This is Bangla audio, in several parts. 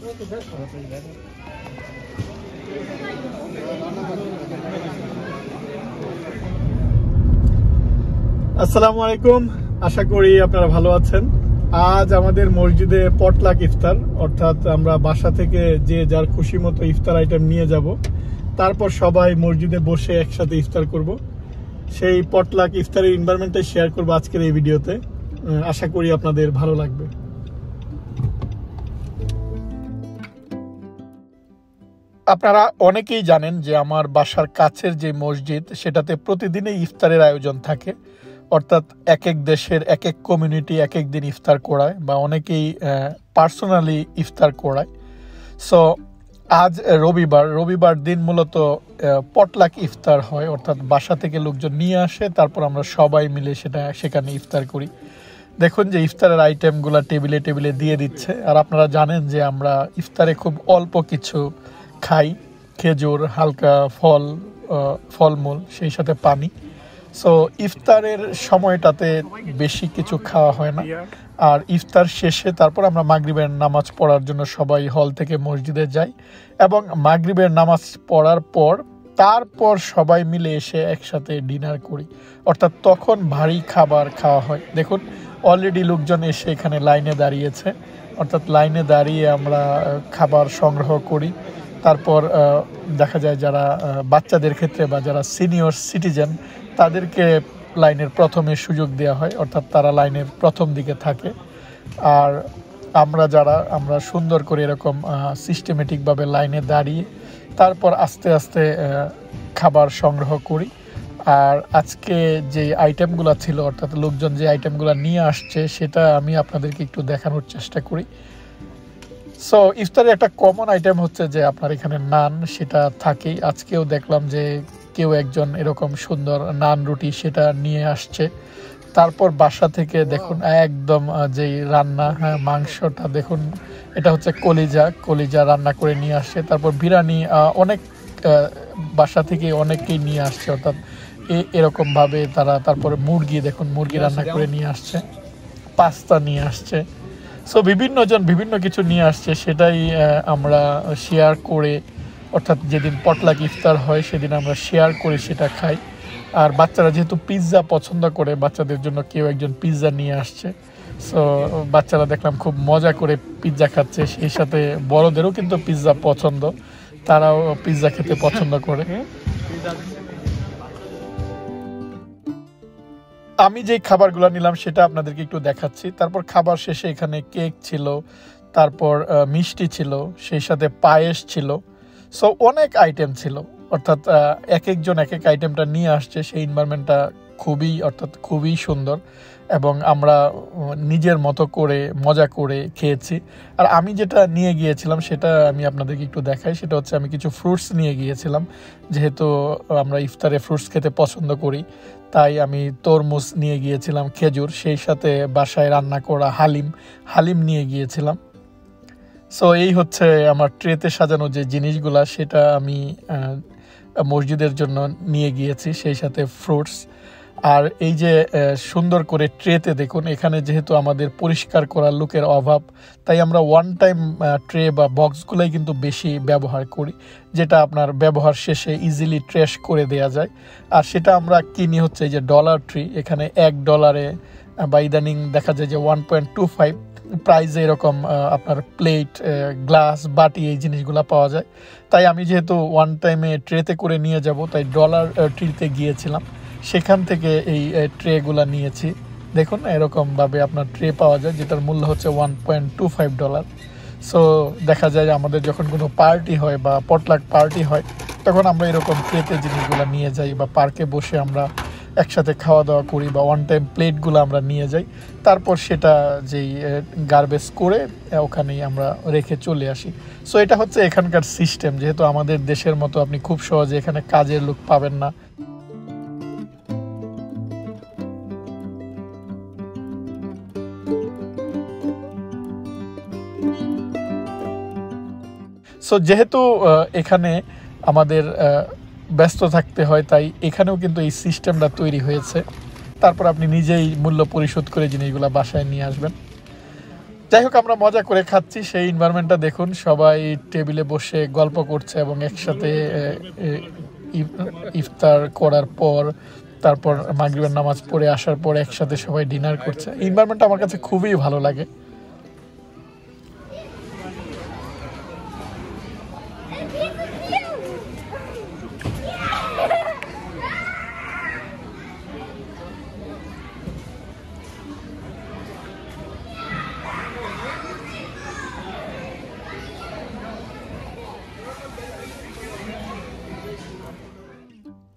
আসসালামু আলাইকুম, আশা করি আপনারা ভালো আছেন। আজ আমাদের মসজিদে পটলাক ইফতার, অর্থাৎ আমরা বাসা থেকে যে যার খুশি মতো ইফতার আইটেম নিয়ে যাব, তারপর সবাই মসজিদে বসে একসাথে ইফতার করব। সেই পটলাক ইফতারের এনভায়রনমেন্টটা শেয়ার করব আজকের এই ভিডিওতে। আশা করি আপনাদের ভালো লাগবে। আপনারা অনেকেই জানেন যে আমার বাসার কাছের যে মসজিদ, সেটাতে প্রতিদিনই ইফতারের আয়োজন থাকে। অর্থাৎ এক এক দেশের এক এক কমিউনিটি এক এক দিন ইফতার করায়, বা অনেকেই পার্সোনালি ইফতার করায়। সো আজ রবিবার দিন মূলত পটলাক ইফতার হয়, অর্থাৎ বাসা থেকে লোকজন নিয়ে আসে, তারপর আমরা সবাই মিলে সেখানে ইফতার করি। দেখুন যে ইফতারের আইটেমগুলো টেবিলে টেবিলে দিয়ে দিচ্ছে। আর আপনারা জানেন যে আমরা ইফতারে খুব অল্প কিছু খাই, খেজুর, হালকা ফলমূল, সেই সাথে পানি। সো ইফতারের সময়টাতে বেশি কিছু খাওয়া হয় না। আর ইফতার শেষে তারপর আমরা মাগরিবের নামাজ পড়ার জন্য সবাই হল থেকে মসজিদে যাই, এবং মাগরিবের নামাজ পড়ার পর তারপর সবাই মিলে এসে একসাথে ডিনার করি। অর্থাৎ তখন ভারী খাবার খাওয়া হয়। দেখুন অলরেডি লোকজন এসে এখানে লাইনে দাঁড়িয়েছে, অর্থাৎ লাইনে দাঁড়িয়ে আমরা খাবার সংগ্রহ করি। তারপর দেখা যায় যারা বাচ্চাদের ক্ষেত্রে বা যারা সিনিয়র সিটিজেন, তাদেরকে লাইনের প্রথমে সুযোগ দেওয়া হয়, অর্থাৎ তারা লাইনের প্রথম দিকে থাকে। আর আমরা সুন্দর করে এরকম সিস্টেমেটিকভাবে লাইনে দাঁড়িয়ে তারপর আস্তে আস্তে খাবার সংগ্রহ করি। আর আজকে যে আইটেমগুলো ছিল, অর্থাৎ লোকজন যে আইটেমগুলো নিয়ে আসছে, সেটা আমি আপনাদেরকে একটু দেখানোর চেষ্টা করি। সো ইফতারের একটা কমন আইটেম হচ্ছে যে আপনার এখানে নান, সেটা থাকেই। আজকেও দেখলাম যে কেউ একজন এরকম সুন্দর নান রুটি সেটা নিয়ে আসছে। তারপর বাসা থেকে দেখুন একদম যেই রান্না, মাংসটা দেখুন, এটা হচ্ছে কলিজা রান্না করে নিয়ে আসছে। তারপর বিরিয়ানি অনেক বাসা থেকে অনেকেই নিয়ে আসছে, অর্থাৎ এরকমভাবে তারা। তারপরে মুরগি রান্না করে নিয়ে আসছে, পাস্তা নিয়ে আসছে। সো বিভিন্ন কিছু নিয়ে আসছে, সেটাই আমরা শেয়ার করে, অর্থাৎ যেদিন পটলাক ইফতার হয় সেদিন আমরা শেয়ার করে সেটা খাই। আর বাচ্চারা যেহেতু পিৎজা পছন্দ করে, বাচ্চাদের জন্য কেউ একজন পিৎজা নিয়ে আসছে। সো বাচ্চারা দেখলাম খুব মজা করে পিৎজা খাচ্ছে, সেই সাথে বড়দেরও কিন্তু পিৎজা পছন্দ, তারাও পিৎজা খেতে পছন্দ করে। আমি যে খাবারগুলো নিলাম সেটা আপনাদেরকে একটু দেখাচ্ছি। তারপর খাবার শেষে এখানে কেক ছিল, তারপর মিষ্টি ছিল, সেই সাথে পায়েস ছিল। সো অনেক আইটেম ছিল, অর্থাৎ এক একজন এক এক আইটেমটা নিয়ে আসছে। সেই এনভায়রনমেন্টটা খুবই সুন্দর, এবং আমরা নিজের মতো করে মজা করে খেয়েছি। আর আমি যেটা নিয়ে গিয়েছিলাম সেটা আমি আপনাদেরকে একটু দেখাই। সেটা হচ্ছে আমি কিছু ফ্রুটস নিয়ে গিয়েছিলাম, যেহেতু আমরা ইফতারে ফ্রুটস খেতে পছন্দ করি, তাই আমি তরমুজ নিয়ে গিয়েছিলাম, খেজুর, সেই সাথে বাসায় রান্না করা হালিম নিয়ে গিয়েছিলাম। সো এই হচ্ছে আমার ট্রেতে সাজানো যে জিনিসগুলা, সেটা আমি মসজিদের জন্য নিয়ে গিয়েছি, সেই সাথে ফ্রুটস। আর এই যে সুন্দর করে ট্রেতে দেখুন, এখানে যেহেতু আমাদের পরিষ্কার করার লোকের অভাব, তাই আমরা ওয়ান টাইম ট্রে বা বক্সগুলাই কিন্তু বেশি ব্যবহার করি, যেটা আপনার ব্যবহার শেষে ইজিলি ট্রেশ করে দেয়া যায়। আর সেটা আমরা কিনি হচ্ছে এই যে ডলার ট্রি। এখানে $1 বা ইদানিং দেখা যায় যে 1.25 প্রাইজে এরকম আপনার প্লেট, গ্লাস, বাটি, এই জিনিসগুলো পাওয়া যায়। তাই আমি যেহেতু ওয়ান টাইমে ট্রেতে করে নিয়ে যাব, তাই ডলার ট্রিতে গিয়েছিলাম, সেখান থেকে এই ট্রেগুলো নিয়েছি। দেখুন এরকমভাবে আপনার ট্রে পাওয়া যায়, যেটার মূল্য হচ্ছে $1.25। সো দেখা যায় আমাদের যখন কোনো পার্টি হয় বা পটলাক পার্টি হয়, তখন আমরা এরকম ট্রেতে জিনিসগুলো নিয়ে যাই, বা পার্কে বসে আমরা একসাথে খাওয়া দাওয়া করি, বা ওয়ান টাইম প্লেটগুলো আমরা নিয়ে যাই। তারপর সেটা যেই গার্বেজ করে ওখানেই আমরা রেখে চলে আসি। সো এটা হচ্ছে এখানকার সিস্টেম। যেহেতু আমাদের দেশের মতো আপনি খুব সহজে এখানে কাজের লোক পাবেন না। সো যেহেতু এখানে আমাদের ব্যস্ত থাকতে হয়, তাই এখানেও কিন্তু এই সিস্টেমটা তৈরি হয়েছে। তারপর আপনি নিজেই মূল্য পরিশোধ করে জিনিসগুলো বাসায় নিয়ে আসবেন। যাই হোক, আমরা মজা করে খাচ্ছি। সেই এনভায়রনমেন্টটা দেখুন, সবাই টেবিলে বসে গল্প করছে এবং একসাথে ইফতার করার পর তারপর মাগরিবের নামাজ পড়ে আসার পর একসাথে সবাই ডিনার করছে। এনভায়রনমেন্টটা আমার কাছে খুবই ভালো লাগে।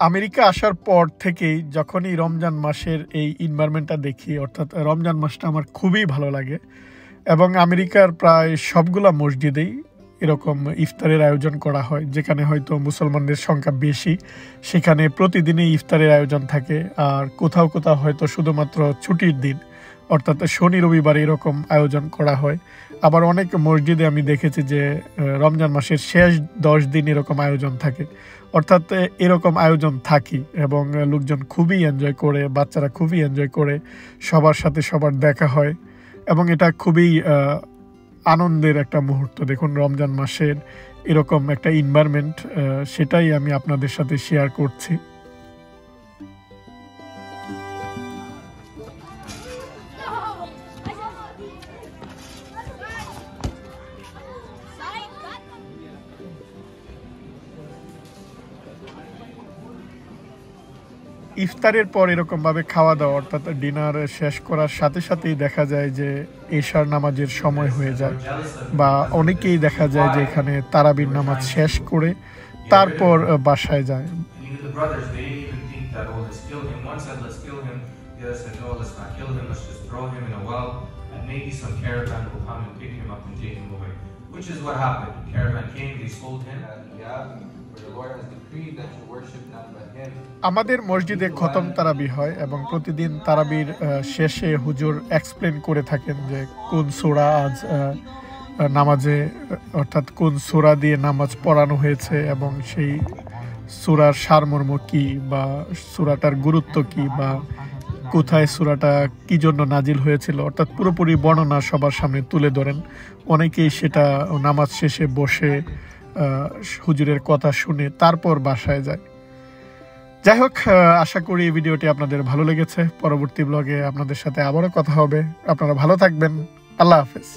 আমেরিকা আসার পর থেকেই যখনই রমজান মাসের এই এনভায়রনমেন্টটা দেখি, অর্থাৎ রমজান মাসটা আমার খুবই ভালো লাগে। এবং আমেরিকার প্রায় সবগুলা মসজিদেই এরকম ইফতারের আয়োজন করা হয়। যেখানে হয়তো মুসলমানদের সংখ্যা বেশি, সেখানে প্রতিদিনই ইফতারের আয়োজন থাকে। আর কোথাও কোথাও হয়তো শুধুমাত্র ছুটির দিন, অর্থাৎ শনি রবিবার এরকম আয়োজন করা হয়। আবার অনেক মসজিদে আমি দেখেছি যে রমজান মাসের শেষ 10 দিন এরকম আয়োজন থাকে। অর্থাৎ এরকম আয়োজন থাকি এবং লোকজন খুবই এনজয় করে, বাচ্চারা খুবই এনজয় করে, সবার সাথে সবার দেখা হয় এবং এটা খুবই আনন্দের একটা মুহূর্ত। দেখুন, রমজান মাসের এরকম একটা এনভায়রনমেন্ট, সেটাই আমি আপনাদের সাথে শেয়ার করছি। ইফতারের পর এরকমভাবে খাওয়া দাওয়া, অর্থাৎ ডিনার শেষ করার সাথে সাথেই দেখা যায় যে এশার নামাজের সময় হয়ে যায়, বা অনেকেই দেখা যায় যে এখানে তারাবির নামাজ শেষ করে তারপর বাসায় যায়। Which is what happened. Caravan came, they sold him. For the Lord has decreed that you worship none but Him. আমাদের মসজিদে খতম তারাবি হয় এবং প্রতিদিন তারাবির শেষে হুজুর এক্সপ্লেন করে থাকেন যে কোন সূরা আজ নামাজে, অর্থাৎ কোন সূরা দিয়ে নামাজ পড়ানো হয়েছে এবং সেই সূরার সারমর্ম কি, বা সূরাটার গুরুত্ব কি, বা কোথায় সূরাটা কি জন্য নাজিল হয়েছিল, অর্থাৎ পুরোপুরি বর্ণনা সবার সামনে তুলে ধরেন। অনেকেই সেটা নামাজ শেষে বসে হুজুরের কথা শুনে তারপর বাসায় যায়। যাই হোক, আশা করি এই ভিডিওটি আপনাদের ভালো লেগেছে। পরবর্তী ব্লগে আপনাদের সাথে আবারও কথা হবে। আপনারা ভালো থাকবেন। আল্লাহ হাফেজ।